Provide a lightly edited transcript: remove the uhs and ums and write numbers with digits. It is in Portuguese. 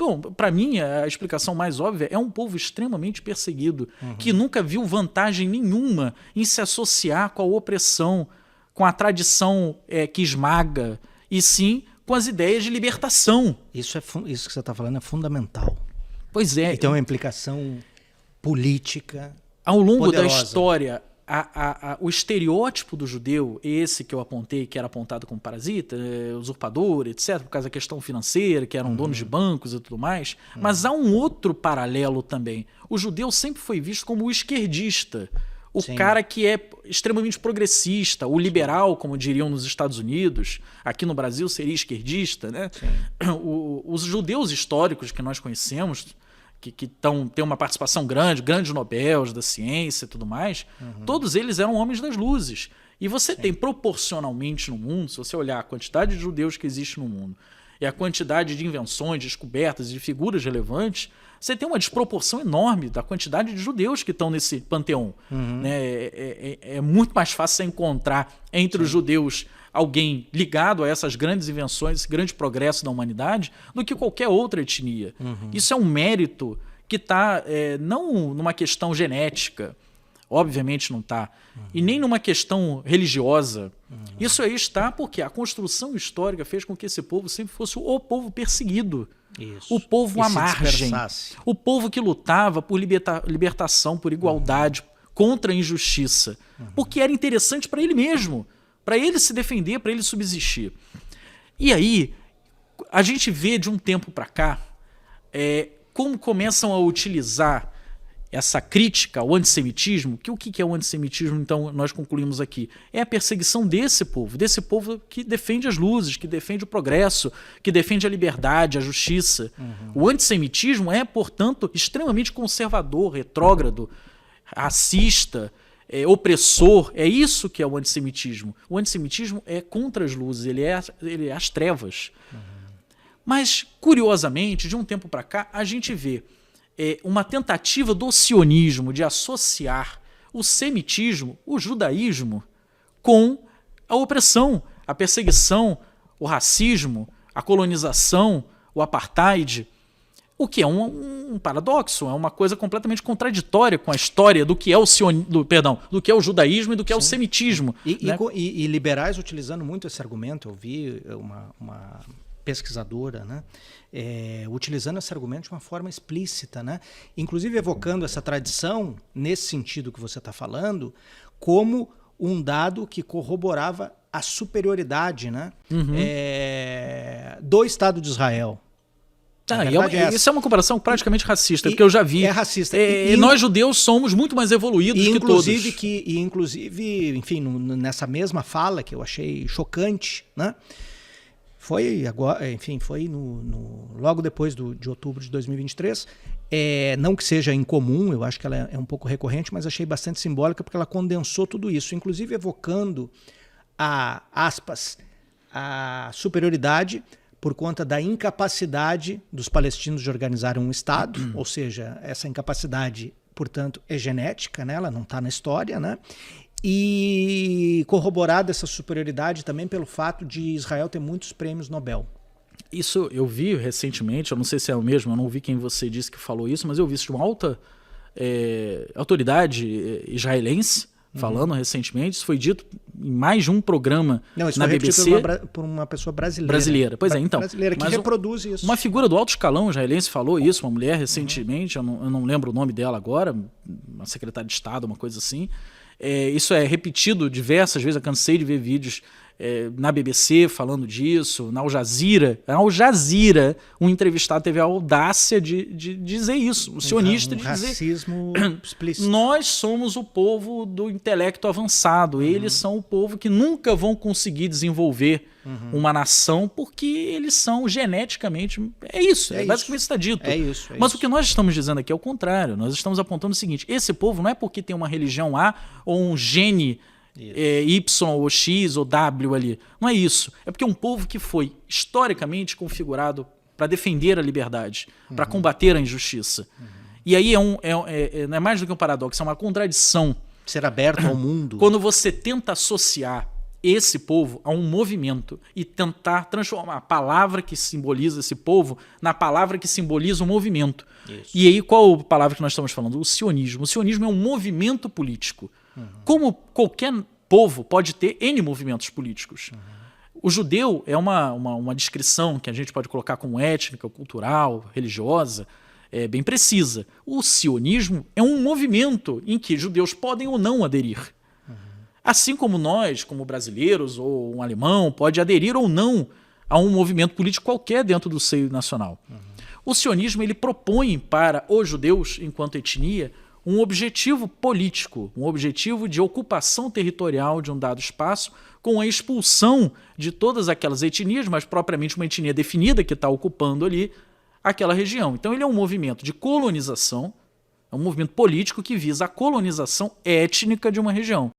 Bom, para mim, a explicação mais óbvia é um povo extremamente perseguido, que nunca viu vantagem nenhuma em se associar com a opressão, com a tradição que esmaga, e sim com as ideias de libertação. Isso que você está falando é fundamental. Pois é. E tem uma implicação política ao longo poderosa. Da história, o estereótipo do judeu, esse que eu apontei, que era apontado como parasita, usurpador, etc., por causa da questão financeira, que eram donos de bancos e tudo mais, mas há um outro paralelo também. O judeu sempre foi visto como o esquerdista, o cara que é extremamente progressista, o liberal, como diriam nos Estados Unidos, aqui no Brasil seria esquerdista, né? Os judeus históricos que nós conhecemos, que têm uma participação grande, grandes Nobels da ciência e tudo mais, todos eles eram homens das luzes. E você tem proporcionalmente no mundo, se você olhar a quantidade de judeus que existe no mundo e a quantidade de invenções, descobertas e de figuras relevantes, você tem uma desproporção enorme da quantidade de judeus que estão nesse panteão. Né? É muito mais fácil você encontrar entre os judeus alguém ligado a essas grandes invenções, esse grande progresso da humanidade, do que qualquer outra etnia. Isso é um mérito que está não numa questão genética, obviamente não está, e nem numa questão religiosa. Isso aí está porque a construção histórica fez com que esse povo sempre fosse o povo perseguido. Isso. O povo à margem, o povo que lutava por libertação, por igualdade, contra a injustiça, porque era interessante para ele mesmo, para ele se defender, para ele subsistir. E aí, a gente vê de um tempo para cá como começam a utilizar essa crítica ao antissemitismo, que o que é o antissemitismo, então, nós concluímos aqui? É a perseguição desse povo que defende as luzes, que defende o progresso, que defende a liberdade, a justiça. O antissemitismo é, portanto, extremamente conservador, retrógrado, racista, opressor. É isso que é o antissemitismo. O antissemitismo é contra as luzes, ele é as trevas. Mas, curiosamente, de um tempo para cá, a gente vê uma tentativa do sionismo de associar o semitismo, o judaísmo, com a opressão, a perseguição, o racismo, a colonização, o apartheid, o que é um paradoxo, é uma coisa completamente contraditória com a história do que é do que é o judaísmo e do que é o semitismo. E liberais utilizando muito esse argumento, eu vi uma pesquisadora, né, utilizando esse argumento de uma forma explícita, né, inclusive evocando essa tradição, nesse sentido que você está falando, como um dado que corroborava a superioridade, né, do Estado de Israel. Isso é uma comparação praticamente racista, porque eu já vi. É racista. E nós judeus somos muito mais evoluídos que todos. Inclusive, enfim, nessa mesma fala que eu achei chocante, né, foi agora, enfim, foi logo depois de outubro de 2023. Não que seja incomum, eu acho que ela é um pouco recorrente, mas achei bastante simbólica porque ela condensou tudo isso, inclusive evocando aspas, a superioridade por conta da incapacidade dos palestinos de organizar um Estado, ou seja, essa incapacidade, portanto, é genética, né? Ela não está na história, né? E corroborada essa superioridade também pelo fato de Israel ter muitos prêmios Nobel. Isso eu vi recentemente, eu não sei se é o mesmo, eu não vi quem você disse que falou isso, mas eu vi isso de uma alta autoridade israelense falando recentemente. Isso foi dito em mais de um programa na BBC. Por uma pessoa brasileira. Brasileira, pois é, então. Brasileira, que reproduz isso. Uma figura do alto escalão israelense falou isso, uma mulher recentemente, eu não lembro o nome dela agora, uma secretária de Estado, uma coisa assim. Isso é repetido diversas vezes, eu cansei de ver vídeos na BBC falando disso, na Al Jazeera. Na Al Jazeera, um entrevistado teve a audácia de dizer isso, o sionista de dizer... racismo explícito. Nós somos o povo do intelecto avançado, eles são o povo que nunca vão conseguir desenvolver uma nação porque eles são geneticamente... basicamente está dito. Mas o que nós estamos dizendo aqui é o contrário, nós estamos apontando o seguinte: esse povo não é porque tem uma religião A ou um gene Y ou X ou W ali, não é isso, é porque é um povo que foi historicamente configurado para defender a liberdade, para combater a injustiça. E aí não é mais do que um paradoxo, é uma contradição. Ser aberto ao mundo. Quando você tenta associar esse povo a um movimento e tentar transformar a palavra que simboliza esse povo na palavra que simboliza o movimento. Isso. E aí qual a palavra que nós estamos falando? O sionismo. O sionismo é um movimento político. Como qualquer povo pode ter N movimentos políticos. O judeu é uma descrição que a gente pode colocar como étnica, cultural, religiosa, bem precisa. O sionismo é um movimento em que judeus podem ou não aderir. Assim como nós, como brasileiros ou um alemão, pode aderir ou não a um movimento político qualquer dentro do seio nacional. O sionismo ele propõe para os judeus, enquanto etnia, um objetivo político, um objetivo de ocupação territorial de um dado espaço, com a expulsão de todas aquelas etnias, mas propriamente uma etnia definida que está ocupando ali aquela região. Então ele é um movimento de colonização, é um movimento político que visa a colonização étnica de uma região.